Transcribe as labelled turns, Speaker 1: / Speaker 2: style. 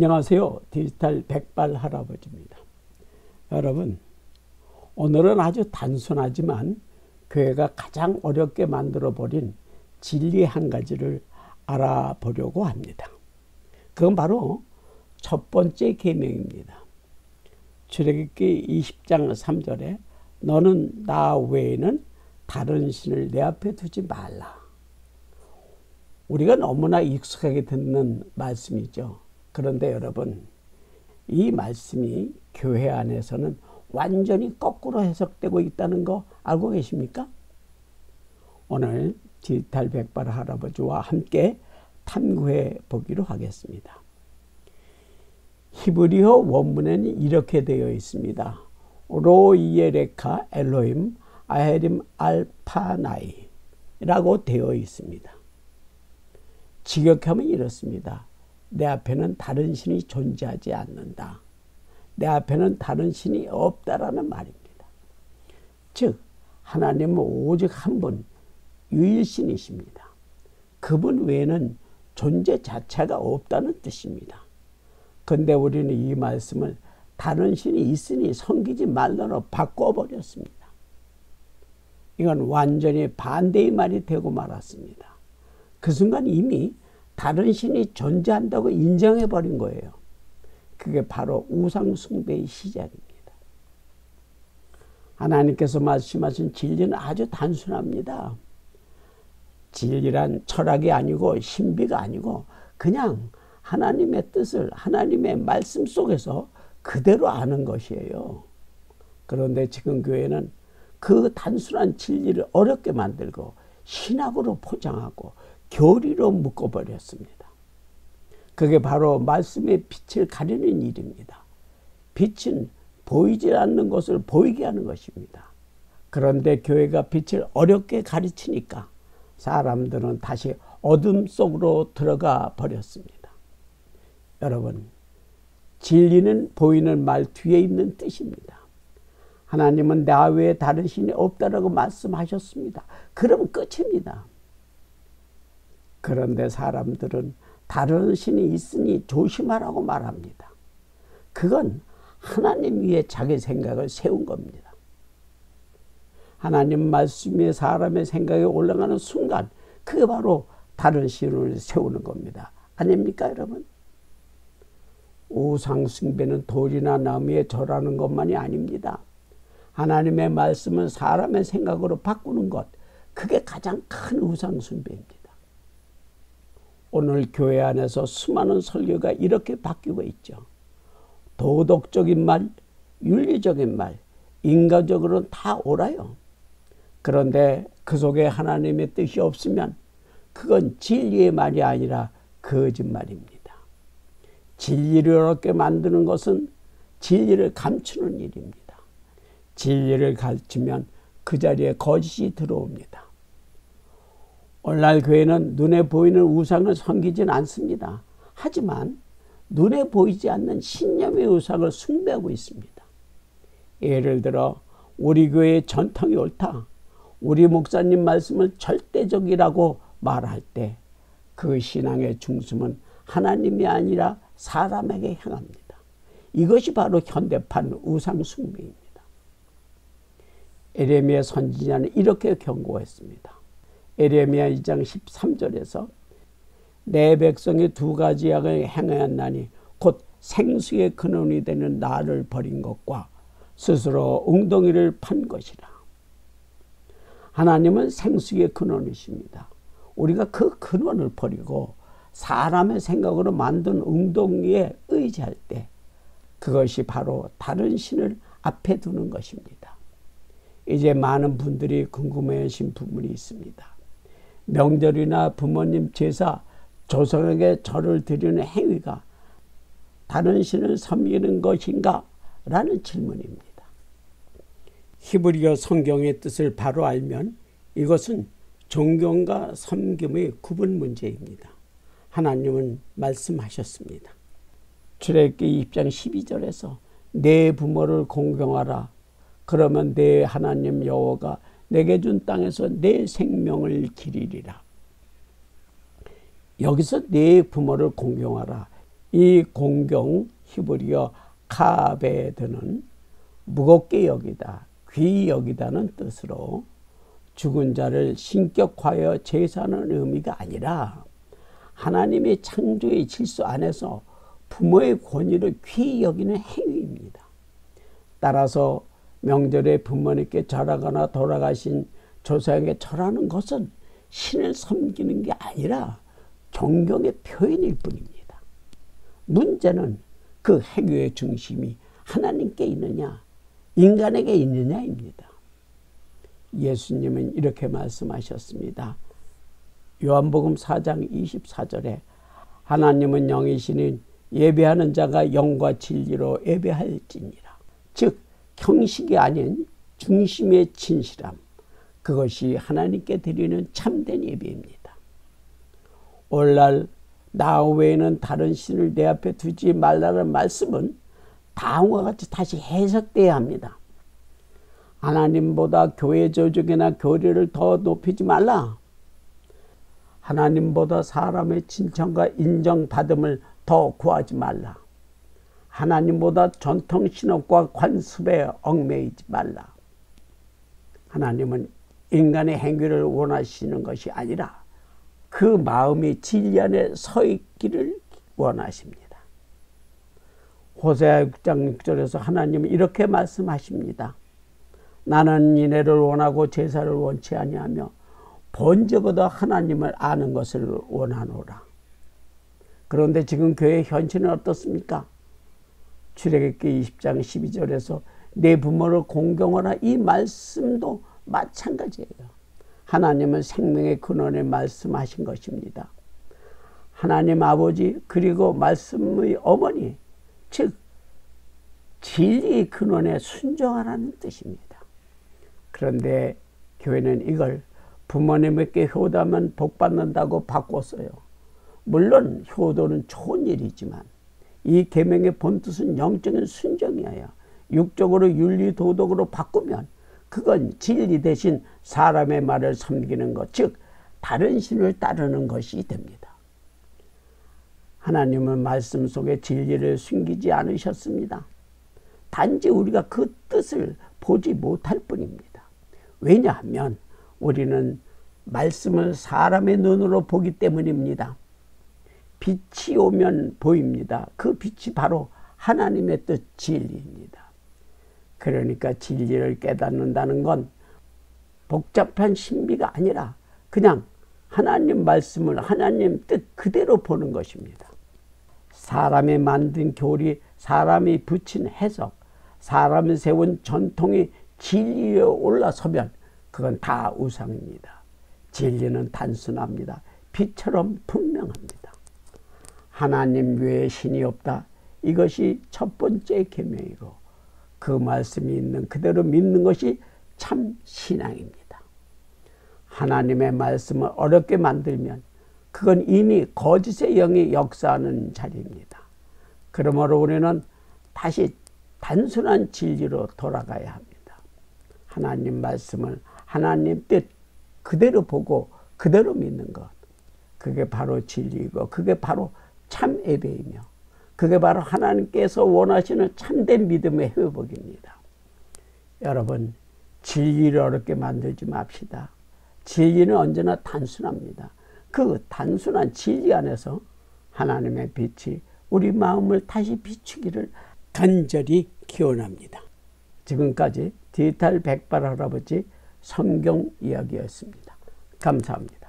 Speaker 1: 안녕하세요. 디지털 백발 할아버지입니다. 여러분, 오늘은 아주 단순하지만 교회가 가장 어렵게 만들어버린 진리 한 가지를 알아보려고 합니다. 그건 바로 첫 번째 계명입니다. 출애굽기 20장 3절에 너는 나 외에는 다른 신을 내 앞에 두지 말라. 우리가 너무나 익숙하게 듣는 말씀이죠. 그런데 여러분, 이 말씀이 교회 안에서는 완전히 거꾸로 해석되고 있다는 거 알고 계십니까? 오늘 디지털 백발 할아버지와 함께 탐구해 보기로 하겠습니다. 히브리어 원문에는 이렇게 되어 있습니다. 로이에레카 엘로힘 아헤림 알파나이 라고 되어 있습니다. 직역하면 이렇습니다. 내 앞에는 다른 신이 존재하지 않는다. 내 앞에는 다른 신이 없다라는 말입니다. 즉 하나님은 오직 한 분 유일신이십니다. 그분 외에는 존재 자체가 없다는 뜻입니다. 그런데 우리는 이 말씀을 다른 신이 있으니 섬기지 말라로 바꿔버렸습니다. 이건 완전히 반대의 말이 되고 말았습니다. 그 순간 이미 다른 신이 존재한다고 인정해버린 거예요. 그게 바로 우상 숭배의 시작입니다. 하나님께서 말씀하신 진리는 아주 단순합니다. 진리란 철학이 아니고 신비가 아니고 그냥 하나님의 뜻을 하나님의 말씀 속에서 그대로 아는 것이에요. 그런데 지금 교회는 그 단순한 진리를 어렵게 만들고 신학으로 포장하고 교리로 묶어버렸습니다. 그게 바로 말씀의 빛을 가리는 일입니다. 빛은 보이지 않는 것을 보이게 하는 것입니다. 그런데 교회가 빛을 어렵게 가르치니까 사람들은 다시 어둠 속으로 들어가 버렸습니다. 여러분, 진리는 보이는 말 뒤에 있는 뜻입니다. 하나님은 나 외에 다른 신이 없다라고 말씀하셨습니다. 그럼 끝입니다. 그런데 사람들은 다른 신이 있으니 조심하라고 말합니다. 그건 하나님 위에 자기 생각을 세운 겁니다. 하나님 말씀이 사람의 생각에 올라가는 순간 그게 바로 다른 신을 세우는 겁니다. 아닙니까 여러분? 우상 숭배는 돌이나 나무에 절하는 것만이 아닙니다. 하나님의 말씀은 사람의 생각으로 바꾸는 것, 그게 가장 큰 우상 숭배입니다. 오늘 교회 안에서 수많은 설교가 이렇게 바뀌고 있죠. 도덕적인 말, 윤리적인 말, 인간적으로는 다 옳아요. 그런데 그 속에 하나님의 뜻이 없으면 그건 진리의 말이 아니라 거짓말입니다. 진리를 어렵게 만드는 것은 진리를 감추는 일입니다. 진리를 가르치면 그 자리에 거짓이 들어옵니다. 오늘날 교회는 눈에 보이는 우상을 섬기진 않습니다. 하지만 눈에 보이지 않는 신념의 우상을 숭배하고 있습니다. 예를 들어 우리 교회의 전통이 옳다, 우리 목사님 말씀을 절대적이라고 말할 때 그 신앙의 중심은 하나님이 아니라 사람에게 향합니다. 이것이 바로 현대판 우상 숭배입니다. 에레미야 선지자는 이렇게 경고했습니다. 에레미야 2장 13절에서 내 백성이 두 가지 악을 행하였나니 곧 생수의 근원이 되는 나를 버린 것과 스스로 웅덩이를 판 것이라. 하나님은 생수의 근원이십니다. 우리가 그 근원을 버리고 사람의 생각으로 만든 웅덩이에 의지할 때 그것이 바로 다른 신을 앞에 두는 것입니다. 이제 많은 분들이 궁금해하신 부분이 있습니다. 명절이나 부모님 제사, 조상에게 절을 드리는 행위가 다른 신을 섬기는 것인가? 라는 질문입니다. 히브리어 성경의 뜻을 바로 알면 이것은 존경과 섬김의 구분 문제입니다. 하나님은 말씀하셨습니다. 출애굽기 20장 12절에서 내 부모를 공경하라. 그러면 내 하나님 여호와가 내게 준 땅에서 내 생명을 기리리라. 여기서 내 부모를 공경하라. 이 공경 히브리어 카베드는 무겁게 여기다, 귀히 여기다는 뜻으로 죽은 자를 신격화하여 제사하는 의미가 아니라 하나님의 창조의 질서 안에서 부모의 권위를 귀히 여기는 행위입니다. 따라서 명절에 부모님께 절하거나 돌아가신 조상에게 절하는 것은 신을 섬기는 게 아니라 존경의 표현일 뿐입니다. 문제는 그 행위의 중심이 하나님께 있느냐, 인간에게 있느냐입니다. 예수님은 이렇게 말씀하셨습니다. 요한복음 4장 24절에 하나님은 영이시니 예배하는 자가 영과 진리로 예배할지니라. 즉 형식이 아닌 중심의 진실함, 그것이 하나님께 드리는 참된 예배입니다. 오늘날 나 외에는 다른 신을 내 앞에 두지 말라는 말씀은 다음과 같이 다시 해석돼야 합니다. 하나님보다 교회 조직이나 교리를 더 높이지 말라. 하나님보다 사람의 칭찬과 인정받음을 더 구하지 말라. 하나님보다 전통 신업과 관습에 얽매이지 말라. 하나님은 인간의 행위를 원하시는 것이 아니라 그 마음이 진리 안에 서 있기를 원하십니다. 호세아 6장 6절에서 하나님은 이렇게 말씀하십니다. 나는 인애를 원하고 제사를 원치 아니하며 본적보다 하나님을 아는 것을 원하노라. 그런데 지금 교회의 현실은 어떻습니까? 출애굽기 20장 12절에서 내 부모를 공경하라, 이 말씀도 마찬가지예요. 하나님은 생명의 근원에 말씀하신 것입니다. 하나님 아버지 그리고 말씀의 어머니, 즉 진리의 근원에 순종하라는 뜻입니다. 그런데 교회는 이걸 부모님에게 효도하면 복받는다고 바꿨어요. 물론 효도는 좋은 일이지만 이 계명의 본뜻은 영적인 순종이어야 육적으로 윤리도덕으로 바꾸면 그건 진리 대신 사람의 말을 섬기는 것, 즉 다른 신을 따르는 것이 됩니다. 하나님은 말씀 속에 진리를 숨기지 않으셨습니다. 단지 우리가 그 뜻을 보지 못할 뿐입니다. 왜냐하면 우리는 말씀을 사람의 눈으로 보기 때문입니다. 빛이 오면 보입니다. 그 빛이 바로 하나님의 뜻 진리입니다. 그러니까 진리를 깨닫는다는 건 복잡한 신비가 아니라 그냥 하나님 말씀을 하나님 뜻 그대로 보는 것입니다. 사람이 만든 교리, 사람이 붙인 해석, 사람이 세운 전통이 진리에 올라서면 그건 다 우상입니다. 진리는 단순합니다. 빛처럼 분명합니다. 하나님 외에 신이 없다. 이것이 첫 번째 계명이고 그 말씀이 있는 그대로 믿는 것이 참 신앙입니다. 하나님의 말씀을 어렵게 만들면 그건 이미 거짓의 영이 역사하는 자리입니다. 그러므로 우리는 다시 단순한 진리로 돌아가야 합니다. 하나님 말씀을 하나님 뜻 그대로 보고 그대로 믿는 것, 그게 바로 진리이고 그게 바로 참 예배이며 그게 바로 하나님께서 원하시는 참된 믿음의 회복입니다. 여러분, 진리를 어렵게 만들지 맙시다. 진리는 언제나 단순합니다. 그 단순한 진리 안에서 하나님의 빛이 우리 마음을 다시 비추기를 간절히 기원합니다. 지금까지 디지털 백발 할아버지 성경 이야기였습니다. 감사합니다.